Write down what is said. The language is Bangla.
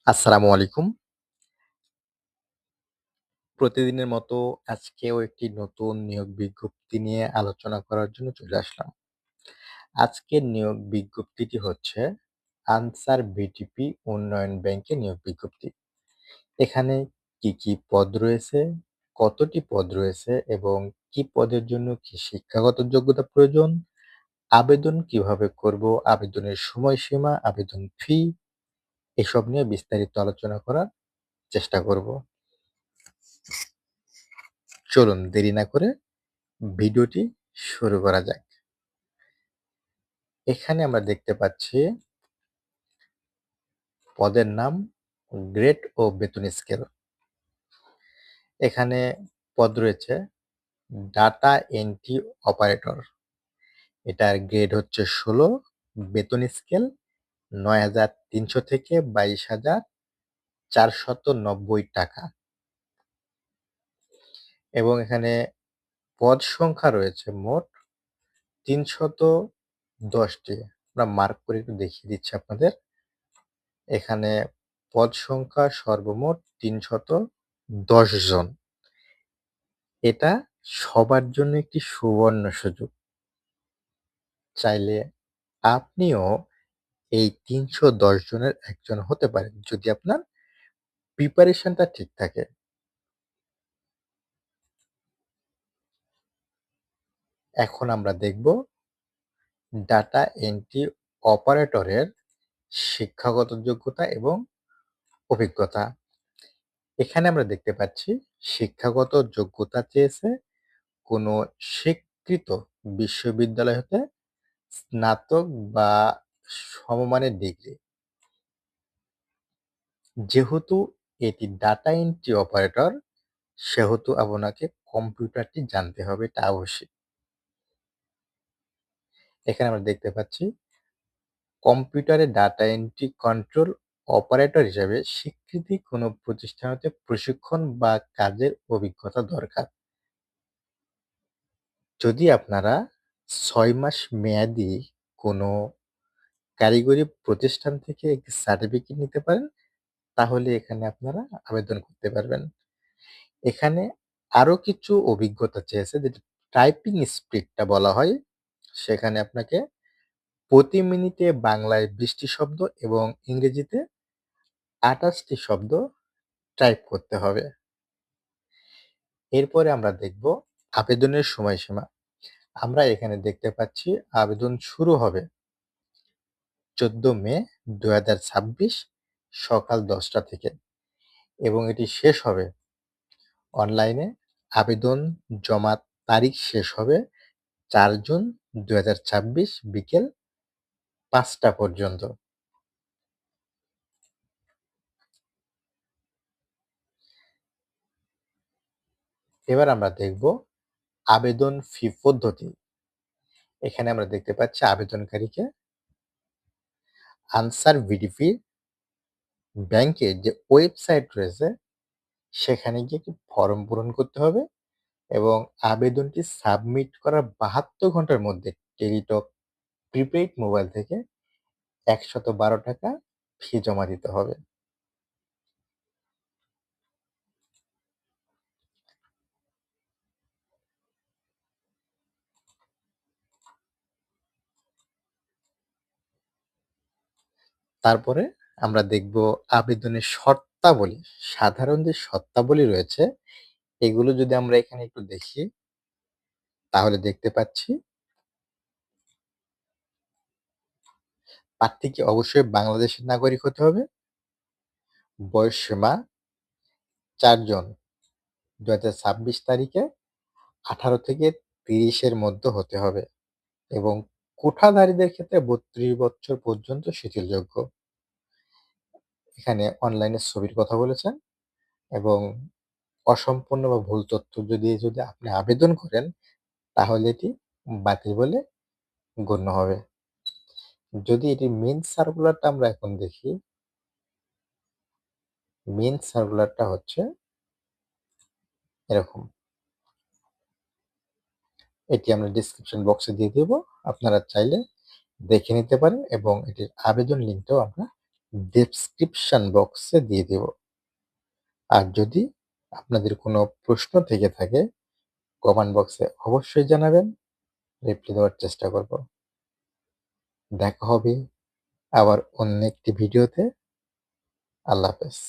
আসসালামু আলাইকুম। প্রতিদিনের মতো আজকেও একটি নতুন নিয়োগ বিজ্ঞপ্তি নিয়ে আলোচনা করার জন্য চলে আসলাম। আজকের নিয়োগ বিজ্ঞপ্তিটি হচ্ছে আনসার বিটিপি উন্নয়ন ব্যাংকে নিয়োগ বিজ্ঞপ্তি। এখানে কি পদ রয়েছে, কতটি পদ রয়েছে এবং কি পদের জন্য কি শিক্ষাগত যোগ্যতা প্রয়োজন, আবেদন কিভাবে করব, আবেদনের সময়সীমা, আবেদন ফি এসব নিয়ে বিস্তারিত আলোচনা করার চেষ্টা করব। চলুন দেরি না করে ভিডিওটি শুরু করা যাক। এখানে আমরা দেখতে পাচ্ছি পদের নাম, গ্রেড ও বেতন স্কেল। এখানে পদ রয়েছে ডাটা এন্ট্রি অপারেটর। এটার গ্রেড হচ্ছে ১৬, বেতন স্কেল ৯,৩০০ থেকে ২২,৪৯০ টাকা এবং এখানে পদ সংখ্যা রয়েছে মোট ৩১০টি। আমরা মার্ক করে একটু দেখিয়ে দিচ্ছি আপনাদের। এখানে পদ সংখ্যা সর্বমোট ৩১০ জন। এটা সবার জন্য একটি সুবর্ণ সুযোগ। চাইলে আপনিও এই ৩১০ জনের একজন হতে পারেন যদি আপনার প্রিপারেশনটা ঠিক থাকে। এখন আমরা দেখব ডাটা এন্ট্রি অপারেটরের শিক্ষাগত যোগ্যতা এবং অভিজ্ঞতা। এখানে আমরা দেখতে পাচ্ছি শিক্ষাগত যোগ্যতা চেয়েছে কোনো স্বীকৃত বিশ্ববিদ্যালয় হতে স্নাতক বা সমমানের ডিগ্রি। যেহেতু এটি ডাটা এন্ট্রি অপারেটর সেহেতু আপনাকে কম্পিউটারটি জানতে হবে, এটা আবশ্যিক। এখানে আমরা দেখতে পাচ্ছি কম্পিউটারে ডাটা এন্ট্রি কন্ট্রোল অপারেটর হিসেবে স্বীকৃতি কোনো প্রতিষ্ঠান হতে প্রশিক্ষণ বা কাজের অভিজ্ঞতা দরকার। যদি আপনারা ৬ মাস মেয়াদি কোনো কারিগরি প্রতিষ্ঠান থেকে একটি সার্টিফিকেট নিতে পারেন তাহলে এখানে আপনারা আবেদন করতে পারবেন। এখানে আরো কিছু অভিজ্ঞতা চেয়েছে যেটা টাইপিং স্পিডটা বলা হয়। সেখানে আপনাকে প্রতি মিনিটে বাংলায় ২০টি শব্দ এবং ইংরেজিতে ২৮টি শব্দ টাইপ করতে হবে। এরপরে আমরা দেখব আবেদনের সময়সীমা। আমরা এখানে দেখতে পাচ্ছি আবেদন শুরু হবে ১৪ মে ২০২৬ সকাল ১০টা থেকে এবং এটি শেষ হবে অনলাইনে। আবেদন জমার তারিখ শেষ হবে ৪ জুন ২০২৬ বিকেল ৫টা পর্যন্ত। এবার আমরা দেখব আবেদন ফি পদ্ধতি। এখানে আমরা দেখতে পাচ্ছি আবেদনকারীকে আনসার ভিডিপি ব্যাংকের যে ওয়েবসাইট রয়েছে সেখানে গিয়ে একটি ফর্ম পূরণ করতে হবে এবং আবেদনটি সাবমিট করার ৭২ ঘন্টার মধ্যে টেলিটক প্রিপেইড মোবাইল থেকে ৳১১২ ফি জমা দিতে হবে। তারপরে আমরা দেখব আবেদনের শর্তাবলী। সাধারণ যে শর্তাবলী রয়েছে এগুলো যদি আমরা এখানে একটু দেখি তাহলে দেখতে পাচ্ছি প্রার্থীকে অবশ্যই বাংলাদেশের নাগরিক হতে হবে। বয়সসীমা ৪ জন ২০২৬ তারিখে ১৮ থেকে ৩০ এর মধ্যে হতে হবে এবং কোঠাধারীদের ক্ষেত্রে ৩২ বছর পর্যন্ত শিথিলযোগ্য। এখানে অনলাইনে ছবির কথা বলেছেন এবং অসম্পূর্ণ বা ভুল তথ্য যদি আপনি আবেদন করেন তাহলে এটি বাতিল বলে গণ্য হবে। যদি এটির মেইন সার্কুলারটা আমরা এখন দেখি, মেইন সার্কুলারটা হচ্ছে এরকম। এটি আমরা ডেসক্রিপশন বক্সে দিয়ে দেব। আপনারা চাইলে দেখে নিতে পারেন এবং এটির আবেদন লিঙ্কটাও আমরা ডেসক্রিপশন বক্সে দিয়ে দেব। আর যদি আপনাদের কোনো প্রশ্ন থেকে থাকে কমেন্ট বক্সে অবশ্যই জানাবেন, রিপ্লাই দেওয়ার চেষ্টা করব। দেখা হবে আবার অন্য একটি ভিডিওতে। আল্লাহ হাফেজ।